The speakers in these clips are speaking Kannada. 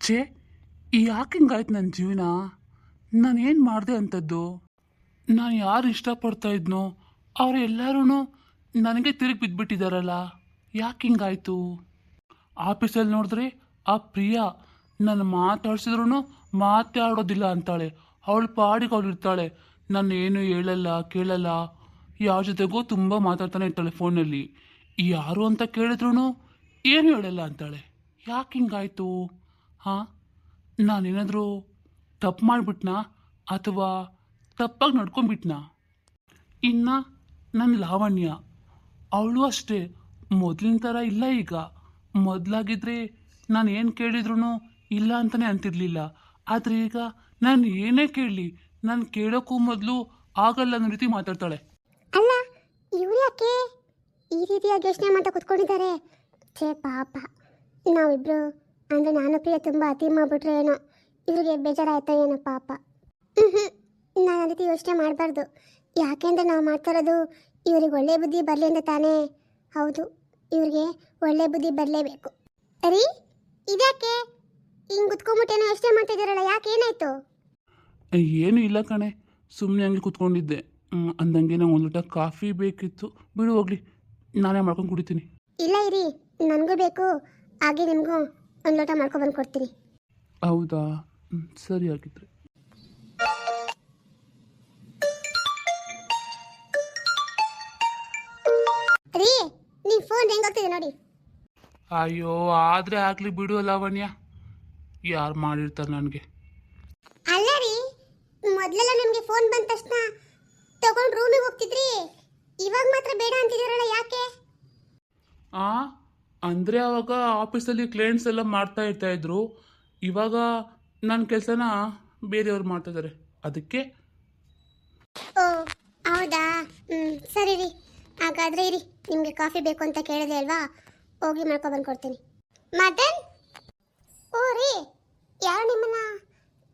ಛೇ, ಯಾಕೆ ಹಿಂಗಾಯ್ತು ನನ್ನ ಜೀವನ? ನಾನೇನು ಮಾಡಿದೆ ಅಂಥದ್ದು? ನಾನು ಯಾರು ಇಷ್ಟಪಡ್ತಾ ಇದ್ನೋ ಅವರೆಲ್ಲರೂ ನನಗೆ ತಿರುಗಿ ಬಿದ್ದುಬಿಟ್ಟಿದ್ದಾರಲ್ಲ. ಯಾಕೆ ಹಿಂಗಾಯ್ತು? ಆಫೀಸಲ್ಲಿ ನೋಡಿದ್ರೆ ಆ ಪ್ರಿಯಾ ನನ್ನ ಮಾತಾಡ್ಸಿದ್ರು ಮಾತಾಡೋದಿಲ್ಲ ಅಂತಾಳೆ. ಅವಳು ಪಾಡಿಗೆ ಅವಳು ಇರ್ತಾಳೆ, ನಾನು ಏನು ಹೇಳಲ್ಲ ಕೇಳಲ್ಲ, ಯಾವ ಜೊತೆಗೂ ತುಂಬ ಮಾತಾಡ್ತಾನೆ ಇರ್ತಾಳೆ ಫೋನಲ್ಲಿ. ಯಾರು ಅಂತ ಕೇಳಿದ್ರು ಏನು ಹೇಳಲ್ಲ ಅಂತಾಳೆ. ಯಾಕೆ ಹಿಂಗಾಯ್ತು? ಹಾಂ, ನಾನೇನಾದರೂ ತಪ್ಪು ಮಾಡಿಬಿಟ್ನಾ ಅಥವಾ ತಪ್ಪಾಗಿ ನಡ್ಕೊಂಡ್ಬಿಟ್ನಾ? ಇನ್ನು ನನ್ನ ಲಾವಣ್ಯ, ಅವಳು ಅಷ್ಟೇ ಮೊದಲಿನ ಥರ ಇಲ್ಲ ಈಗ. ಮೊದಲಾಗಿದ್ದರೆ ನಾನು ಏನು ಕೇಳಿದ್ರು ಇಲ್ಲ ಅಂತಲೇ ಅಂತಿರಲಿಲ್ಲ. ಆದರೆ ಈಗ ನಾನು ಏನೇ ಕೇಳಲಿ, ನಾನು ಕೇಳೋಕ್ಕೂ ಮೊದಲು ಆಗಲ್ಲ ಅನ್ನೋ ರೀತಿ ಮಾತಾಡ್ತಾಳೆ. ಅಲ್ಲ, ಇವ್ರು ಯಾಕೆ ಈ ರೀತಿಯಾಗಿ ಯೋಚನೆ ಮಾಡ್ತಾ ಕೂತ್ಕೊಂಡಿದ್ದಾರೆ? ಛೇ ಪಾಪ, ನಾವಿಬ್ರು ಅಂದರೆ ನಾನು ಪ್ರಿಯ ತುಂಬ ಅತಿ ಮಾಡಿಬಿಟ್ರೆ ಏನೋ ಇವ್ರಿಗೆ ಬೇಜಾರಾಯ್ತಾ ಏನೋ ಪಾಪ. ನಾನು ಆ ರೀತಿ ಯೋಚನೆ ಮಾಡಬಾರ್ದು. ಯಾಕೆಂದರೆ ನಾವು ಮಾಡ್ತಾ ಇರೋದು ಇವ್ರಿಗೆ ಒಳ್ಳೆ ಬುದ್ಧಿ ಬರಲಿ ಅಂತ ತಾನೇ. ಹೌದು, ಇವ್ರಿಗೆ ಒಳ್ಳೆ ಬುದ್ಧಿ ಬರಲೇಬೇಕು. ಅರಿ, ಇದ್ಯಾಕೆ ಹಿಂಗೆ ಕುತ್ಕೊಂಡ್ಬಿಟ್ಟೇನೋ ಯೋಚನೆ ಮಾಡ್ತಿದ್ದೀರಲ್ಲ, ಯಾಕೆ ಏನಾಯ್ತು? ಏನೂ ಇಲ್ಲ ಕಣೆ, ಸುಮ್ಮನೆ ಹಂಗೆ ಕೂತ್ಕೊಂಡಿದ್ದೆ. ಅಂದಂಗೆ ನಂಗೆ ಒಂದು ಲೋಟ ಕಾಫಿ ಬೇಕಿತ್ತು. ಬಿಡು ಹೋಗ್ಲಿ, ನಾನೇ ಮಾಡ್ಕೊಂಡು ಕುಡಿತೀನಿ. ಇಲ್ಲ ಇರಿ, ನನಗೂ ಬೇಕು, ಹಾಗೆ ನಿಮಗೂ ಒಂದು ಲೋಟ ಮಾಡ್ಕೊಬಂದು ಕೊಡ್ತೀನಿ. ಹೌದಾ? ಸರಿ ಆಗಿದ್ರೆ. ರೀ, ನೀವು ಫೋನ್ ಹೆಂಗಾಗ್ತಿದೆ ನೋಡಿ. ಅಯ್ಯೋ, ಆದರೆ ಆಗಲಿ ಬಿಡು ಲಾವಣ್ಯ, ಯಾರು ಮಾಡಿರ್ತಾರೆ ನನಗೆ. ಅಲ್ಲ ರೀ, ಮೊದಲೆಲ್ಲ ನಿಮಗೆ ಫೋನ್ ಬಂದ ತಕ್ಷಣ ತಗೊಂಡು ರೂಮಿಗೆ ಹೋಗ್ತಿದ್ರಿ, ಇವಾಗ ಮಾತ್ರ ಬೇಡ ಅಂತಿದ್ದೀರಲ್ಲ, ಯಾಕೆ? ಅಂದರೆ ಅವಾಗ ಆಫೀಸಲ್ಲಿ ಕ್ಲೈಂಟ್ಸ್ ಎಲ್ಲ ಮಾಡ್ತಾ ಇದ್ರು. ಇವಾಗ ನನ್ನ ಕೆಲಸನ ಬೇರೆಯವ್ರು ಮಾಡ್ತಿದ್ದಾರೆ, ಅದಕ್ಕೆ. ಓ ಹೌದಾ, ಸರಿ ರೀ, ಹಾಗಾದರೆ ಇರಿ, ನಿಮಗೆ ಕಾಫಿ ಬೇಕು ಅಂತ ಕೇಳಿದೆ ಅಲ್ವಾ, ಹೋಗಿ ಮಾಡ್ಕೊಬಂದು ಕೊಡ್ತೀನಿ. ಮದನ್, ಓ ರೀ, ಯಾರು ನಿಮ್ಮನ್ನ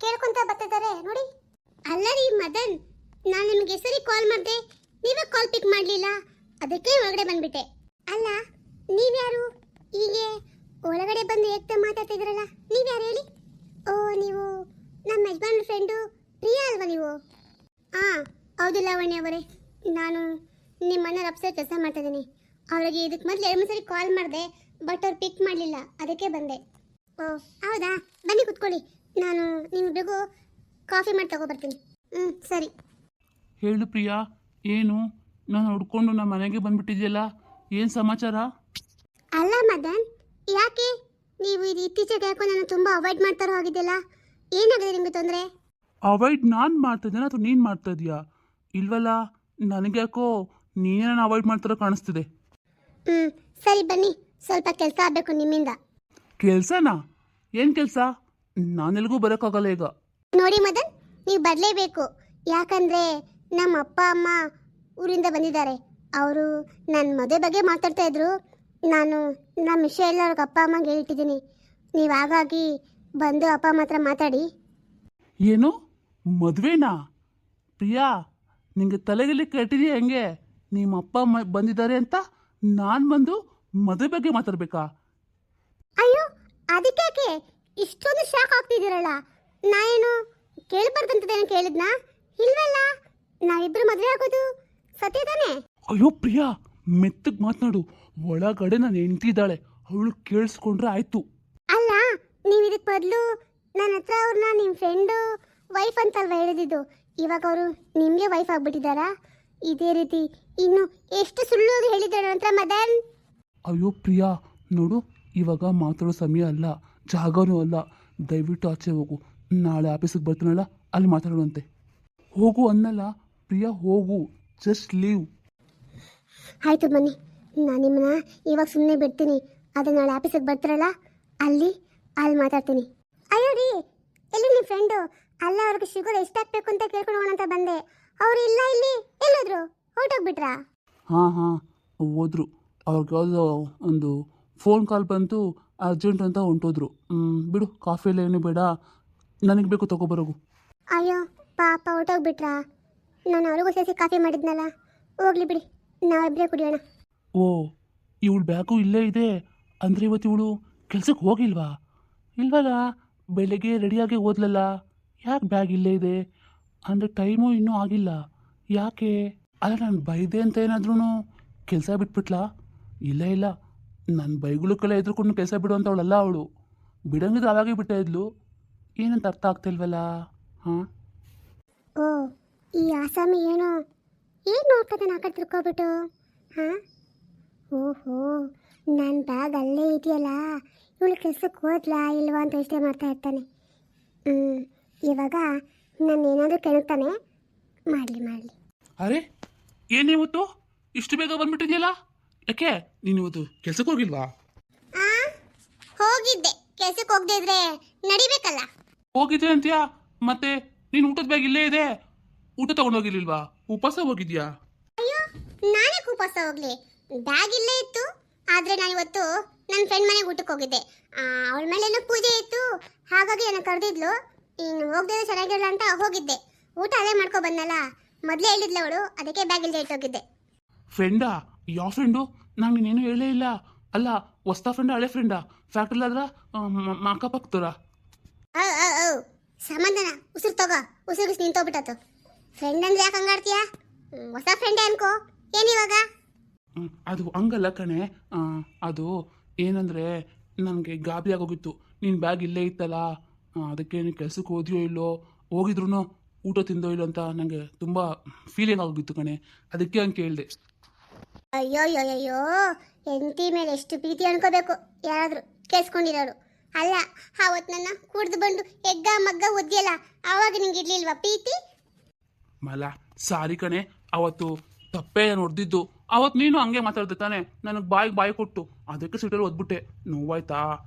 ಕೇಳ್ಕೊಂತ ಬರ್ತಿದ್ದಾರೆ ನೋಡಿ. ಅಲ್ಲ ರೀ ಮದನ್, ನಾನು ನಿಮಗೆ ಹೆಸರಿ ಕಾಲ್ ಮಾಡಿದೆ, ನೀವೇ ಕಾಲ್ ಪಿಕ್ ಮಾಡಲಿಲ್ಲ, ಅದಕ್ಕೆ ಒಳಗಡೆ ಬಂದ್ಬಿಟ್ಟೆ. ಅಲ್ಲ, ನೀವ್ಯಾರು ಹೀಗೆ ಒಳಗಡೆ ಬಂದು ಏಕ್ತ ಮಾತಾಡ್ತಿದ್ರಲ್ಲ, ನೀವ್ಯಾರು ಹೇಳಿ? ಓ, ನೀವು ನಮ್ಮ ಯಜಮಾನ್ ಫ್ರೆಂಡು ಪ್ರಿಯಾ ಅಲ್ವಾ ನೀವು? ಹಾಂ ಹೌದು ಲಾವಣ್ಯ ಅವರೇ, ನಾನು ನಿಮ್ಮ ಮನೆಯವ್ರ ಅಪ್ಸರ್ ಕೆಲಸ ಮಾಡ್ತಾಯಿದ್ದೀನಿ. ಅವರಿಗೆ ಇದಕ್ಕೆ ಮೊದಲು 2 ಸರಿ ಕಾಲ್ ಮಾಡಿದೆ, ಬಟ್ ಅವ್ರು ಪಿಕ್ ಮಾಡಲಿಲ್ಲ, ಅದಕ್ಕೆ ಬಂದೆ. ಓ ಹೌದಾ, ಬನ್ನಿ ಕುತ್ಕೊಳ್ಳಿ, ನಾನು ನಿಮ್ಮಿಬ್ಬರಿಗೂ ಕಾಫಿ ಮಾಡಿ ತಗೊಬರ್ತೀನಿ. ಸರಿ. ಹೇಳು ಪ್ರಿಯಾ, ಏನು ನಾನು ಹುಡ್ಕೊಂಡು ನಮ್ಮ ಮನೆಗೆ ಬಂದ್ಬಿಟ್ಟಿದ್ಯಲ್ಲ, ಏನು ಸಮಾಚಾರ? ಅಲ್ಲ ಮದನ್, ಯಾಕೆ ನೀವು ಇದು ಇತ್ತೀಚೆಗೆ ಯಾಕೋ ನಾನು ತುಂಬ ಅವಾಯ್ಡ್ ಮಾಡ್ತಾರೋ ಹೋಗಿದ್ದೆಲ್ಲ, ಏನಾಗಿದೆ ನಿಮಗೆ ತೊಂದರೆ? ಅವಾಯ್ಡ್ ನಾನು ಮಾಡ್ತಾಯಿದ್ದೇನೆ ಅಥವಾ ನೀನು ಮಾಡ್ತಾ ಇದೀಯಾ? ಇಲ್ವಲ್ಲ, ನನಗೆ ಯಾಕೋ ನೀನೇ ನಾನು ಅವಾಯ್ಡ್ ಮಾಡ್ತಾರೋ ಕಾಣಿಸ್ತಿದೆ. ಸರಿ ಬನ್ನಿ, ಸ್ವಲ್ಪ ಕೆಲಸ ಆಗಬೇಕು ನಿಮ್ಮಿಂದ. ಕೆಲಸನಾ? ಏನು ಕೆಲಸ? ನಾನೆಲ್ಗೂ ಬರೋಕ್ಕಾಗಲ್ಲ ಈಗ. ನೋಡಿ ಮದನ್, ನೀವು ಬರಲೇಬೇಕು, ಯಾಕಂದರೆ ನಮ್ಮ ಅಪ್ಪ ಅಮ್ಮ ಊರಿಂದ ಬಂದಿದ್ದಾರೆ. ಅವರು ನನ್ನ ಮದುವೆ ಬಗ್ಗೆ ಮಾತಾಡ್ತಾ ಇದ್ರು. ನಾನು ನಮ್ಮ ವಿಷಯ ಎಲ್ಲ ಅವ್ರಿಗೆ ಅಪ್ಪ ಅಮ್ಮಗೆ ಹೇಳ್ತಿದ್ದೀನಿ. ನೀವು ಹಾಗಾಗಿ ಬಂದು ಅಪ್ಪ ಅಮ್ಮ ಹತ್ರ ಮಾತಾಡಿ. ಏನು ಮದುವೆನಾ? ಪ್ರಿಯಾ, ನಿಂಗೆ ತಲೆಗೆಲ್ಲಿ ಕೆಟ್ಟಿದೆಯಾ? ಹೆಂಗೆ ನಿಮ್ಮ ಅಪ್ಪ ಅಮ್ಮ ಬಂದಿದ್ದಾರೆ ಅಂತ ನಾನು ಬಂದು ಮದುವೆ ಬಗ್ಗೆ ಮಾತಾಡ್ಬೇಕಾ? ಅಯ್ಯೋ, ಅದಕ್ಕೆ ಇಷ್ಟೊಂದು ಶಾಕ್ ಆಗ್ತಿದ್ದೀರಲ್ಲ, ನಾನೇನು ಕೇಳಬಾರ್ದಂತದೇನು ಕೇಳಿದ್ನಾ? ಇಲ್ವಲ್ಲ, ನಾವಿಬ್ಬರು ಮದುವೆ ಆಗೋದು ಸತ್ಯ ತಾನೆ? ಅಯ್ಯೋ ಪ್ರಿಯಾ, ಮೆತ್ತಗೆ ಮಾತನಾಡು. ಒಳಗಡೆ ನಾನು ಹೆಂಡ್ತಿದ್ದಾಳೆ, ಅವಳು ಕೇಳಿಸ್ಕೊಂಡ್ರೆ ಆಯ್ತು. ಅಲ್ಲ, ನೀವು ಇದಕ್ಕೆ ಬದಲು ನನ್ನ ಹತ್ರ ಅವ್ರನ್ನ ನಿಮ್ಮ ಫ್ರೆಂಡು ವೈಫ್ ಅಂತಲ್ವ ಹೇಳಿದ್ದು, ಇವಾಗ ಅವರು ನಿಮಗೆ ವೈಫ್ ಆಗ್ಬಿಟ್ಟಿದ್ದಾರಾ? ಇದೇ ರೀತಿ ಇನ್ನು ಎಷ್ಟು ಸುಳ್ಳು ಹೇಳಿದ್ದಾರೆ ನಂತರ ಮದನ್? ಅಯ್ಯೋ ಪ್ರಿಯಾ, ನೋಡು, ಇವಾಗ ಮಾತಾಡೋ ಸಮಯ ಅಲ್ಲ, ಜಾಗನೂ ಅಲ್ಲ. ದಯವಿಟ್ಟು ಆಚೆ ಹೋಗು, ನಾಳೆ ಆಫೀಸಿಗೆ ಬರ್ತೀನಲ್ಲ ಅಲ್ಲಿ ಮಾತಾಡುವಂತೆ. ಹೋಗು ಅನ್ನಲ್ಲ ಪ್ರಿಯಾ, ಹೋಗು, ಜಸ್ಟ್ ಲೀವ್. ಆಯಿತು ಬನ್ನಿ, ನಾನು ನಿಮ್ಮನ್ನ ಇವಾಗ ಸುಮ್ಮನೆ ಬಿಡ್ತೀನಿ, ಅದು ನಾಳೆ ಆಫೀಸಿಗೆ ಬರ್ತೀರಲ್ಲ ಅಲ್ಲಿ ಮಾತಾಡ್ತೀನಿ. ಅಯ್ಯೋ ರೀ, ಎಲ್ಲಿ ನಿಮ್ಮ ಫ್ರೆಂಡು? ಅಲ್ಲ, ಅವ್ರಿಗೆ ಶುಗರ್ ಎಷ್ಟಾಗಬೇಕು ಅಂತ ಕೇಳ್ಕೊಂಡು ಹೋಗೋಣ ಅಂತ ಬಂದೆ, ಅವರು ಇಲ್ಲ, ಇಲ್ಲಿ ಎಲ್ಲೋದ್ರು? ಹೊರಟೋಗ್ಬಿಟ್ರಾ? ಹಾಂ ಹೋದ್ರು. ಅವ್ರಿಗೆ ಯಾವುದೋ ಒಂದು ಫೋನ್ ಕಾಲ್ ಬಂತು, ಅರ್ಜೆಂಟ್ ಅಂತ ಹೊಂಟೋದ್ರು. ಬಿಡು, ಕಾಫಿ ಎಲ್ಲ ಏನು ಬೇಡ, ನನಗೆ ಬೇಕು ತಗೊಬರೋಗು. ಅಯ್ಯೋ ಪಾಪ, ಹೊರಟೋಗ್ಬಿಟ್ರಾ? ನಾನು ಅವ್ರಿಗೂ ಸೇರಿಸಿ ಕಾಫಿ ಮಾಡಿದ್ನಲ್ಲ, ಹೋಗ್ಲಿ ಬಿಡಿ, ನಾವಿಬ್ಬರೇ ಕುಡಿಯೋಣ. ಓ, ಇವಳು ಬ್ಯಾಗು ಇಲ್ಲೇ ಇದೆ ಅಂದರೆ ಇವತ್ತು ಇವಳು ಕೆಲ್ಸಕ್ಕೆ ಹೋಗಿಲ್ವಾ? ಇಲ್ವಲ್ಲ, ಬೆಳಿಗ್ಗೆ ರೆಡಿಯಾಗಿ ಓದ್ಲಲ್ಲ, ಯಾಕೆ ಬ್ಯಾಗ್ ಇಲ್ಲೇ ಇದೆ ಅಂದರೆ ಟೈಮು ಇನ್ನೂ ಆಗಿಲ್ಲ, ಯಾಕೆ? ಅಲ್ಲ ನಾನು ಬೈದೆ ಅಂತ ಏನಾದ್ರೂ ಕೆಲಸ ಬಿಟ್ಬಿಟ್ಲಾ? ಇಲ್ಲ ಇಲ್ಲ, ನನ್ನ ಬೈಗುಳಕ್ಕೆಲ್ಲ ಎದ್ರುಕೊಂಡು ಕೆಲಸ ಬಿಡುವಂಥವಳಲ್ಲ ಅವಳು. ಬಿಡಂಗಿದ್ರೆ ಅವಾಗೇ ಬಿಡ್ತಾ ಇದ್ಲು. ಏನಂತ ಅರ್ಥ ಆಗ್ತಿಲ್ವಲ್ಲ? ಹಾಂ, ಓ, ಈ ಆಸಾಮಿ ಏನು ನೋಡ್ತದೆ ಆ ಕಡೆ ತಿರ್ಕೊಬಿಟ್ಟು? ಹಾಂ, ಓಹೋ, ನನ್ನ ಬ್ಯಾಗ್ ಅಲ್ಲೇ ಇದೆಯಲ್ಲ, ಇವಳು ಕೆಲ್ಸಕ್ಕೆ ಹೋದ್ಲಾ ಇಲ್ವಾ ಅಂತ ಯೋಚನೆ ಮಾಡ್ತಾ ಇರ್ತಾನೆ. ಇವಾಗ ನಾನು ಏನಾದರೂ ಕೆಣಕ್ತಾನೆ, ಮಾಡಲಿ. ಅರೆ ಏನಿವತ್ತು ಇಷ್ಟು ಬೇಗ ಬಂದ್ಬಿಟ್ಟಿದ್ಯಲ್ಲ? ಯಾಕೆ ನೀನು ಇವತ್ತು ಕೆಲ್ಸಕ್ಕೆ ಹೋಗಿಲ್ವಾ? ಆ ಹೋಗಿದ್ದೆ, ಕೆಲ್ಸಕ್ಕೆ ಹೋಗದೆ ಇದ್ರೆ ನಡಿಬೇಕಲ್ಲ. ಹೋಗಿದ್ದೆ ಅಂತ್ಯಾ? ಮತ್ತೆ ನೀನು ಊಟದ ಬ್ಯಾಗ್ ಇಲ್ಲೇ ಇದೆ, ಊಟ ತಗೊಂಡೋಗಿರ್ಲಿಲ್ವಾ? ಉಪವಾಸ ಹೋಗಿದ್ಯಾ? ಅಯ್ಯೋ, ನಾನೇ ಉಪವಾಸ ಹೋಗ್ಲಿ, ಬ್ಯಾಗ್ ಇಲ್ಲೇ ಇತ್ತು. ಆದ್ರೆ ನಾನು ಇವತ್ತು ನನ್ನ ಫ್ರೆಂಡ್ ಮನೆಗೆ ಊಟಕ್ಕೆ ಹೋಗಿದ್ದೆ. ಅವಳ ಮೇಲೆ ಏನೋ ಪೂಜೆ ಇತ್ತು, ಹಾಗಾಗಿ ನನ್ನ ಕರೆದಿದ್ಲು. ಇನ್ನು ಹೋಗದೆ ಚೆನ್ನಾಗಿರಲ್ಲ ಅಂತ ಹೋಗಿದ್ದೆ. ಊಟ ಅಲ್ಲೇ ಮಾಡ್ಕೊ ಬಂದಲ್ಲ, ಮೊದಲೇ ಹೇಳಿದ್ಲು ಅವಳು, ಅದಕ್ಕೆ ಬ್ಯಾಗ್ ಇಲ್ಲದೆ ಇಟ್ಟೋಗಿದ್ದೆ. ಫ್ರೆಂಡಾ? ಯಾವ ಫ್ರೆಂಡು? ನಂಗೆ ನೀನೇನು ಹೇಳೇ ಇಲ್ಲ. ಅಲ್ಲ, ಹೊಸ್ತಾ ಫ್ರೆಂಡ, ಹಳೆ ಫ್ರೆಂಡಾ? ಫ್ಯಾಕ್ಟ್ರಿಲಾದ್ರ ಅಕ್ಕಪಕ್ಕದವ್ರ? ಸಮಾಧಾನ, ಉಸಿರು ತಗೋ, ಉಸಿರು ನಿಂತೋಗ್ಬಿಟ್ಟತು. ಫ್ರೆಂಡ್ ಅಂದ್ರೆ ಯಾಕೆ ಹಂಗಾಡ್ತೀಯಾ? ಹೊಸ ಫ್ರೆಂಡೇ ಅನ್ಕೋ. ಏನಿವಾಗ? ಅದು ಹಂಗಲ್ಲ ಕಣೆ, ಅದು ಏನಂದರೆ ನನಗೆ ಗಾಬರಿ ಆಗೋಗಿತ್ತು. ನಿನ್ನ ಬ್ಯಾಗ್ ಇಲ್ಲೇ ಇತ್ತಲ್ಲ, ಅದಕ್ಕೆ ನೀನು ಕೆಲ್ಸಕ್ಕೆ ಹೋದ್ಯೋ ಇಲ್ಲೋ, ಹೋಗಿದ್ರು ಊಟ ತಿಂದೋ ಇಲ್ಲೋ ಅಂತ ನನಗೆ ತುಂಬ ಫೀಲಿಂಗ್ ಆಗೋಗಿತ್ತು ಕಣೆ, ಅದಕ್ಕೆ ಹಂಗೆ ಕೇಳಿದೆ. ಅಯ್ಯೋ, ಹೆಂಡತಿ ಮೇಲೆ ಎಷ್ಟು ಪ್ರೀತಿ ಅನ್ಕೋಬೇಕು ಯಾರಾದರೂ ಕೇಳಿಸ್ಕೊಂಡಿರೋರು. ಅಲ್ಲ, ಅವತ್ತು ನನ್ನ ಕುಡ್ದು ಬಂದು ಎಗ್ಗ ಮಗ್ಗ ಒದ್ದಿಯಲ್ಲ, ಆವಾಗ ನಿಂಗೆ ಇರ್ಲಿಲ್ವಾ ಪ್ರೀತಿ? ಮಲ ಸಾರಿ ಕಣೆ, ಅವತ್ತು ತಪ್ಪೇ ನೋಡ್ದಿದ್ದು. ಅವತ್ತು ನೀನು ಹಂಗೆ ಮಾತಾಡ್ದೆ ತಾನೆ, ನನಗೆ ಬಾಯಿ ಕೊಟ್ಟು, ಅದಕ್ಕೆ ಸಿಟ್ಟಲ್ಲಿ ಓದ್ಬಿಟ್ಟೆ. ನೋವಾಯ್ತಾ?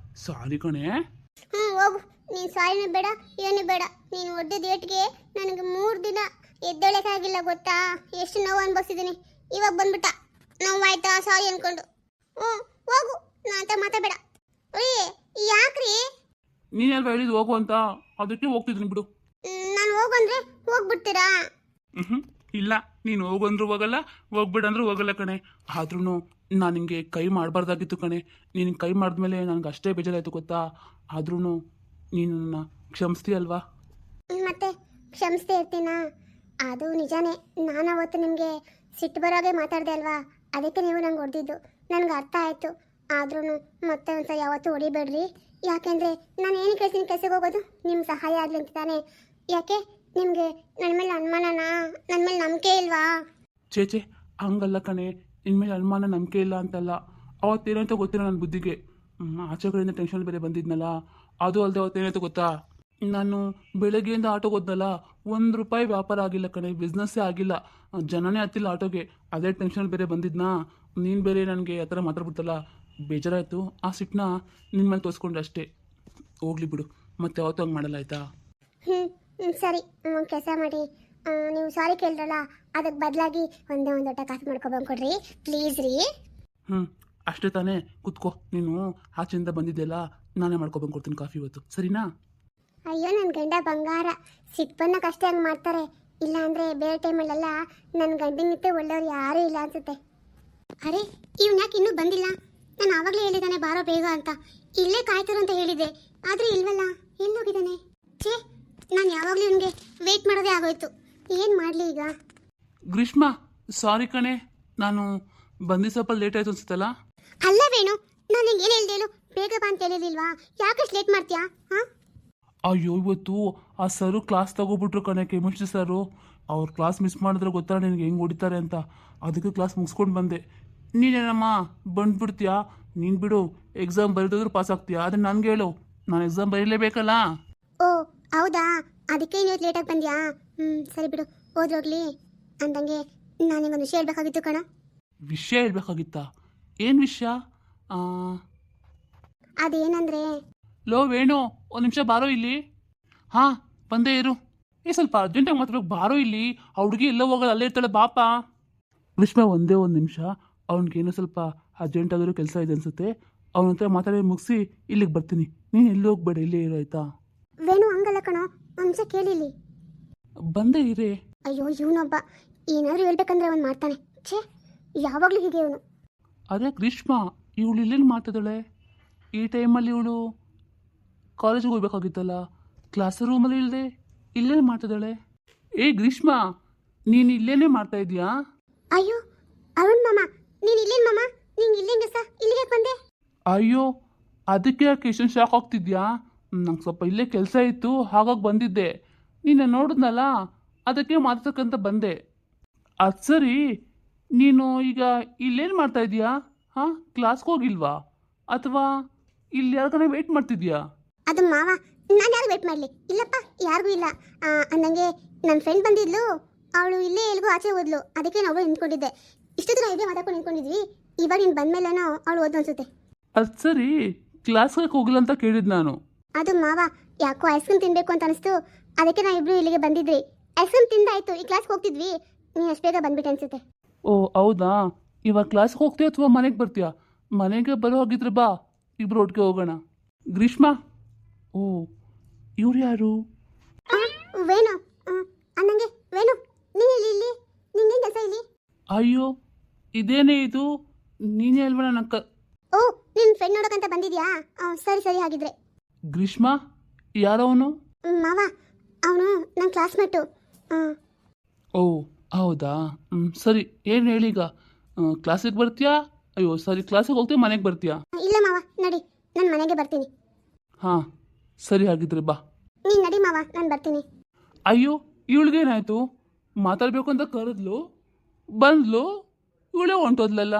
ಸಾರಿ ಕಣೆ. ಹೋಗು, ನೀನು ಸಾರಿನೂ ಬೇಡ ಏನೂ ಬೇಡ. ನೀನು ಒದ್ದಿದ್ದ ಏಟ್ಗೆ ನನಗೆ 3 ದಿನ ಎದ್ದೇಳಕ್ಕಾಗಿಲ್ಲ ಗೊತ್ತಾ? ಎಷ್ಟು ನೋವು ಅನ್ಭವಿಸಿದ್ದೀನಿ. ಇವಾಗ ಬಂದ್ಬಿಟ್ಟ, ನೋವಾಯ್ತಾ ಸಾರಿ ಅನ್ಕೊಂಡು. ಹೋಗು, ನಾ ಅಂತ ಮಾತಾಡಬೇಡ. ಯಾಕ್ರಿ? ನೀನೆಲ್ವ ಹೇಳಿದ್ದು ಹೋಗು ಅಂತ, ಅದಕ್ಕೆ ಹೋಗ್ತಿದ್ದೀನಿ ಬಿಡು. ನಾನು ಹೋಗಂದ್ರೆ ಹೋಗ್ಬಿಡ್ತೀರಾ? ಇಲ್ಲ, ನೀನು ಹೋಗಂದ್ರೂ ಹೋಗಲ್ಲ, ಹೋಗ್ಬಿಡಂದ್ರೂ ಹೋಗಲ್ಲ ಕಣೆ. ಆದ್ರೂ ನಾನು ನಿಂಗೆ ಕೈ ಮಾಡಬಾರ್ದಾಗಿತ್ತು ಕಣೆ. ನೀನು ಕೈ ಮಾಡಿದ್ಮೇಲೆ ನನಗೆ ಅಷ್ಟೇ ಬೇಜಾರಾಯಿತು ಗೊತ್ತಾ? ಆದ್ರೂ ನೀನು ನನ್ನ ಕ್ಷಮಿಸ್ತೀಯಲ್ವಾ? ಮತ್ತೆ ಕ್ಷಮಿಸ್ತಾ ಇರ್ತೀನಾ? ಅದು ನಿಜಾನೇ, ನಾನು ಅವತ್ತು ನಿಮಗೆ ಸಿಟ್ಟು ಬರೋಗೆ ಮಾತಾಡಿದೆ ಅಲ್ವಾ, ಅದಕ್ಕೆ ನೀವು ನಂಗೆ ಹೊಡೆದಿದ್ದು. ನನಗೆ ಅರ್ಥ ಆಯಿತು. ಆದ್ರೂ ಮತ್ತೆ ಒಂದ್ಸಲ ಯಾವತ್ತೂ ಹೊಡಿಬೇಡ್ರಿ. ಯಾಕೆಂದರೆ ನಾನು ಏನು ಕೇಳ್ತೀನಿ ಕೆಲಸಕ್ಕೆ ಹೋಗೋದು ನಿಮ್ಮ ಸಹಾಯ ಆಗಲಿ ಅಂತ ತಾನೆ. ಯಾಕೆ ನಿಮಗೆ ನನ್ನ ಮೇಲೆ ಅನುಮಾನನಾ? ನನ್ನ ಮೇಲೆ ನಂಬಿಕೆ ಇಲ್ವಾ? ಚೇಚೆ, ಹಂಗಲ್ಲ ಕಣೆ, ನಿನ್ನ ಮೇಲೆ ಅನುಮಾನ ನಂಬಿಕೆ ಇಲ್ಲ ಅಂತಲ್ಲ. ಅವತ್ತೇನಾಯ್ತು ಗೊತ್ತಿಲ್ಲ ನನ್ನ ಬುದ್ಧಿಗೆ. ಆಚೆ ಕಡೆಯಿಂದ ಟೆನ್ಷನ್ ಬೇರೆ ಬಂದಿದ್ನಲ್ಲ, ಅದು ಅಲ್ಲದೆ ಅವತ್ತೇನಾಯ್ತು ಗೊತ್ತಾ? ನಾನು ಬೆಳಗ್ಗೆಯಿಂದ ಆಟೋಗೆ ಹೋದ್ನಲ್ಲ, 1 ರೂಪಾಯಿ ವ್ಯಾಪಾರ ಆಗಿಲ್ಲ ಕಣೆ, ಬಿಸ್ನೆಸ್ಸೇ ಆಗಿಲ್ಲ, ಜನನೇ ಹತ್ತಿಲ್ಲ ಆಟೋಗೆ. ಅದೇ ಟೆನ್ಷನ್ ಬೇರೆ ಬಂದಿದ್ನಾ, ನೀನು ಬೇರೆ ನನಗೆ ಆ ಥರ ಮಾತಾಡ್ಬಿಡ್ತಲ್ಲ, ಬೇಜಾರಾಯಿತು. ಆ ಸಿಟ್ಟನ್ನ ನಿನ್ನ ಮೇಲೆ ತೋರಿಸ್ಕೊಂಡೆ ಅಷ್ಟೇ. ಹೋಗ್ಲಿ ಬಿಡು, ಮತ್ತೆ ಯಾವತ್ತೂ ಹಂಗೆ ಮಾಡಲ್ಲ ಆಯಿತಾ? ಸರಿ, ಒಂದು ಕೆಲಸ ಮಾಡಿ, ನೀವು ಸಾರಿ ಕೇಳಿದ್ರಲ್ಲ, ಅದಕ್ಕೆ ಬದಲಾಗಿ ಒಂದೇ ಒಂದು ಲೋಟ ಕಾಫಿ ಮಾಡ್ಕೊಬಂದ್ಕೊಡ್ರಿ ಪ್ಲೀಸ್ ರೀ. ಅಷ್ಟೇ ತಾನೇ, ಕುತ್ಕೋ. ನೀನು ಆಚೆಯಿಂದ ಬಂದಿದ್ದೆಲ್ಲ ನಾನೇ ಮಾಡ್ಕೊಬಂದ್ಕೊಡ್ತೀನಿ ಕಾಫಿ ಇವತ್ತು, ಸರಿನಾ? ಅಯ್ಯೋ, ನನ್ನ ಗಂಡ ಬಂಗಾರ, ಸಿಟ್ಟು ಹಂಗೆ ಮಾಡ್ತಾರೆ. ಇಲ್ಲ ಅಂದರೆ ಬೇರೆ ಟೈಮಲ್ಲೆಲ್ಲ ನನ್ನ ಗಂಡನಿತ್ತೆ ಒಳ್ಳೆಯವ್ರು ಯಾರೂ ಇಲ್ಲ ಅನ್ಸುತ್ತೆ. ಅರೆ, ಇವ್ನು ಯಾಕೆ ಇನ್ನೂ ಬಂದಿಲ್ಲ? ನಾನು ಆವಾಗಲೇ ಹೇಳಿದ್ದಾನೆ ಬಾರೋ ಬೇಗ ಅಂತ, ಇಲ್ಲೇ ಕಾಯ್ತಿರು ಅಂತ ಹೇಳಿದೆ, ಆದರೆ ಇಲ್ವಲ್ಲ, ಎಲ್ಲೋಗಿದ್ದಾನೆ? ಛೇ, ನಾನು ಯಾವಾಗಲೂ ಇವನಿಗೆ ವೆಯ್ಟ್ ಮಾಡೋದೇ ಆಗೋಯ್ತು. ಏನು ಮಾಡಲಿ ಈಗ? ಗ್ರೀಷ್ಮ, ಸಾರಿ ಕಣೆ, ನಾನು ಬಂದು ಸ್ವಲ್ಪ ಲೇಟ್ ಆಯ್ತು ಅನ್ಸುತ್ತಲ್ಲ. ಅಲ್ಲ ವೇಣು, ನಾನು ನಿಂಗೆ ಏನು ಹೇಳ್ದೆ ಹೇಳು, ಬೇಗ ಬಾ ಅಂತ ಹೇಳಿರ್ಲಿಲ್ವಾ? ಯಾಕಷ್ಟು ಲೇಟ್ ಮಾಡ್ತೀಯಾ? ಹಾಂ, ಅಯ್ಯೋ, ಇವತ್ತು ಆ ಸರು ಕ್ಲಾಸ್ ತಗೋಬಿಟ್ರು ಕಣೆ, ಕೆಮಿಸ್ಟ್ರಿ ಸರು. ಅವ್ರ ಕ್ಲಾಸ್ ಮಿಸ್ ಮಾಡಿದ್ರೆ ಗೊತ್ತಾ ನಿನಗೆ ಹೆಂಗೆ ಹೊಡಿತಾರೆ ಅಂತ. ಅದಕ್ಕೆ ಕ್ಲಾಸ್ ಮುಗಿಸ್ಕೊಂಡು ಬಂದೆ. ನೀನೇನಮ್ಮ ಬಂದ್ಬಿಡ್ತೀಯಾ? ನೀನು ಬಿಡು, ಎಕ್ಸಾಮ್ ಬರೀದಿದ್ರು ಪಾಸ್ ಆಗ್ತೀಯಾ, ಆದರೆ ನನಗೆ ಹೇಳು, ನಾನು ಎಕ್ಸಾಮ್ ಬರೀಲೇಬೇಕಲ್ಲ. ಓ ಹೌದಾ, ಅದಕ್ಕೆ ಇವತ್ತು ಲೇಟಾಗಿ ಬಂದ್ಯಾ? ಸರಿ ಬಿಡು, ಹೋದ್ರೋಗ್ಲಿ. ಅಂದಂಗೆ ನಾನಿಗೊಂದು ವಿಷಯ ಹೇಳ್ಬೇಕಾಗಿತ್ತು ಕಣ. ವಿಷಯ ಹೇಳ್ಬೇಕಾಗಿತ್ತಾ? ಏನು ವಿಷಯ? ಅದೇನಂದ್ರೆ, ಲೋ ವೇಣು, ಒಂದು ನಿಮಿಷ ಬಾರೋ ಇಲ್ಲಿ. ಹಾಂ, ಬಂದೇ ಇರು. ಸ್ವಲ್ಪ ಅರ್ಜೆಂಟಾಗಿ ಮಾತಾಡ್ಬೇಕು, ಬಾರೋ ಇಲ್ಲಿ. ಆ ಹುಡುಗಿ ಎಲ್ಲೋ ಹೋಗೋದು, ಅಲ್ಲೇ ಇರ್ತಾಳೆ, ಬಾಪ. ಗ್ರೀಷ್ಮ, ಒಂದೇ ಒಂದು ನಿಮಿಷ, ಅವ್ನಿಗೇನೋ ಸ್ವಲ್ಪ ಅರ್ಜೆಂಟಾಗಿರೋ ಕೆಲಸ ಇದೆ ಅನಿಸುತ್ತೆ. ಅವನ ಹತ್ರ ಮಾತಾಡಿ ಮುಗಿಸಿ ಇಲ್ಲಿಗೆ ಬರ್ತೀನಿ. ನೀನು ಎಲ್ಲಿ ಹೋಗ್ಬೇಡ, ಇಲ್ಲೇ ಇರೋ ಆಯ್ತಾ? ವೇಣು ಹಂಗಲ್ಲ ಕಣೋ, ಒಂದು ನಿಮಿಷ ಕೇಳಿಲಿ. ಬಂದೇ ಇರೇ. ಅಯ್ಯೋ, ಇವನೊಬ್ಬ ಏನಾದರೂ ಹೇಳ್ಬೇಕಂದ್ರೆ ಅವನು ಮಾಡ್ತಾನೆ. ಛೇ, ಯಾವಾಗಲೂ ಹೀಗೆ ಇವನು. ಅದೇ ಗ್ರೀಷ್ಮ, ಇವಳು ಇಲ್ಲೇನು ಮಾಡ್ತಿದ್ದಾಳೆ ಈ ಟೈಮಲ್ಲಿ? ಇವಳು ಕಾಲೇಜಿಗೆ ಹೋಗ್ಬೇಕಾಗಿತ್ತಲ್ಲ, ಕ್ಲಾಸ್ ರೂಮಲ್ಲಿ ಇಲ್ಲದೆ ಇಲ್ಲೇನು ಮಾಡ್ತಿದ್ದಾಳೆ? ಏ ಗ್ರೀಷ್ಮಾ, ನೀನು ಇಲ್ಲೇನೇ ಮಾಡ್ತಾ ಇದೀಯಾ? ಅಯ್ಯೋ ಅರುಣ್ ಮಾಮ, ನೀನು ಇಲ್ಲೇನು ಮಾಮ? ನಿಂಗೆ ಇಲ್ಲಿಂದ ಇಲ್ಲಿಗೆ ಬಂದೆ? ಅಯ್ಯೋ, ಅದಕ್ಕೆ ಯಾಕೆ ಇಷ್ಟೊಂದು ಶಾಕ್ ಆಗ್ತಿದ್ಯಾ? ನಂಗೆ ಸ್ವಲ್ಪ ಇಲ್ಲೇ ಕೆಲಸ ಇತ್ತು, ಹಾಗಾಗಿ ಬಂದಿದ್ದೆ. ನೀನು ನೋಡಿದ್ನಲ್ಲ, ಅದಕ್ಕೆ ಮಾತಾಡ್ತಕ್ಕಂತ ಬಂದೆ. ಅದು ಸರಿ, ನೀನು ಈಗ ಇಲ್ಲೇನು ಮಾಡ್ತಾ ಇದೀಯಾ? ಹಾಂ, ಕ್ಲಾಸ್ಗೆ ಹೋಗಿಲ್ವಾ? ಅಥವಾ ಇಲ್ಲಿ ಯಾರಿಗಾನ ವೆಯ್ಟ್ ಮಾಡ್ತಿದ್ಯಾ? ಅದು ಮಾವ, ನಾನು ಯಾರು ವೇಟ್ ಮಾಡಲಿ? ಇಲ್ಲಪ್ಪ, ಯಾರಿಗೂ ಇಲ್ಲ. ಅಂದಂಗೆ ನನ್ನ ಫ್ರೆಂಡ್ ಬಂದಿದ್ಲು, ಅವಳು ಇಲ್ಲೇ ಎಲ್ಗೂ ಆಚೆ ಹೋದ್ಲು, ಅದಕ್ಕೆ ನಾವು ನಿಂತ್ಕೊಂಡಿದ್ದೆ. ಇಷ್ಟು ದಿನ ಇದೇ ಮಾತಾಡ್ಕೊಂಡು ನಿಂತ್ಕೊಂಡಿದ್ವಿ. ಇವಾಗ ನೀನು ಬಂದ್ಮೇಲೇನೋ ಅವಳು ಓದ್ ಅನ್ಸುತ್ತೆ. ಅದು ಸರಿ, ಕ್ಲಾಸ್ಗೆ ಹೋಗಿಲ್ಲ ಅಂತ ಕೇಳಿದ್ ನಾನು. ಅದು ಮಾವ, ಯಾಕೋ ಐಸ್ ಕ್ರೀಮ್ ತಿನ್ಬೇಕು ಅಂತ ಅನಿಸ್ತು, ಅದಕ್ಕೆ ನಾವು ಇಬ್ರು ಇಲ್ಲಿಗೆ ಬಂದಿದ್ರಿ. ಐಸ್ ಕ್ರೀಮ್ ತಿಂದಾಯ್ತು, ಈ ಕ್ಲಾಸ್ಗೆ ಹೋಗ್ತಿದ್ವಿ, ನೀನು ಅಷ್ಟು ಬೇಗ ಬಂದ್ಬಿಟ್ಟೆ ಅನ್ಸುತ್ತೆ. ಓ ಹೌದಾ, ಇವಾಗ ಕ್ಲಾಸ್ಗೆ ಹೋಗ್ತೀಯ ಅಥವಾ ಮನೆಗೆ ಬರ್ತೀಯಾ? ಮನೆಗೆ ಬರೋ ಹೋಗಿದ್ರೆ ಬಾ, ಇಬ್ರು ಒಟ್ಟಿಗೆ ಹೋಗೋಣ. ಗ್ರೀಷ್ಮಾ, ಓ ಇವ್ರು ಯಾರು? ವೇಣು, ಅಂದಂಗೆ ವೇಣು, ನೀನು ಇಲ್ಲಿ ನಿಂಗೇನು ಕೆಲಸ ಇಲ್ಲಿ? ಅಯ್ಯೋ, ಇದೇನೇ ಇದು? ನೀನೇ ಅಲ್ವಾ ನನ್ನ ಓ, ನಿನ್ನ ಫ್ರೆಂಡ್ ನೋಡೋಕ್ಕಂತ ಬಂದಿದ್ಯಾ? ಸರಿ ಸರಿ, ಹಾಗಿದ್ರೆ. ಗ್ರೀಷ್ಮಾ, ಯಾರವನು? ಮಾವ, ಅವನು ನನ್ನ ಕ್ಲಾಸ್ಮೇಟು. ಓ ಹೌದಾ, ಸರಿ, ಏನು ಹೇಳೀಗ? ಕ್ಲಾಸಿಗೆ ಬರ್ತೀಯಾ? ಅಯ್ಯೋ ಸರಿ, ಕ್ಲಾಸಿಗೆ ಹೋಗ್ತೀಯ, ಮನೆಗೆ ಬರ್ತೀಯಾ? ಇಲ್ಲ ಮಾವ, ನಡಿ, ನಾನು ಮನೆಗೆ ಬರ್ತೀನಿ. ಹಾಂ ಸರಿ, ಹಾಗಿದ್ರೆ ಬಾ. ನೀನು ನಡಿ ಮಾವ, ನಾನು ಬರ್ತೀನಿ. ಅಯ್ಯೋ, ಇವಳಿಗೇನಾಯ್ತು? ಮಾತಾಡಬೇಕು ಅಂತ ಕರೆದ್ಲು, ಬಂದ್ಲು, ಇವಳೇ ಹೊಂಟೋದ್ಲಲ್ಲ.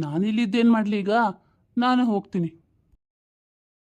ನಾನಿಲ್ಲಿದ್ದೇನು ಮಾಡಲಿ ಈಗ? ನಾನೇ ಹೋಗ್ತೀನಿ.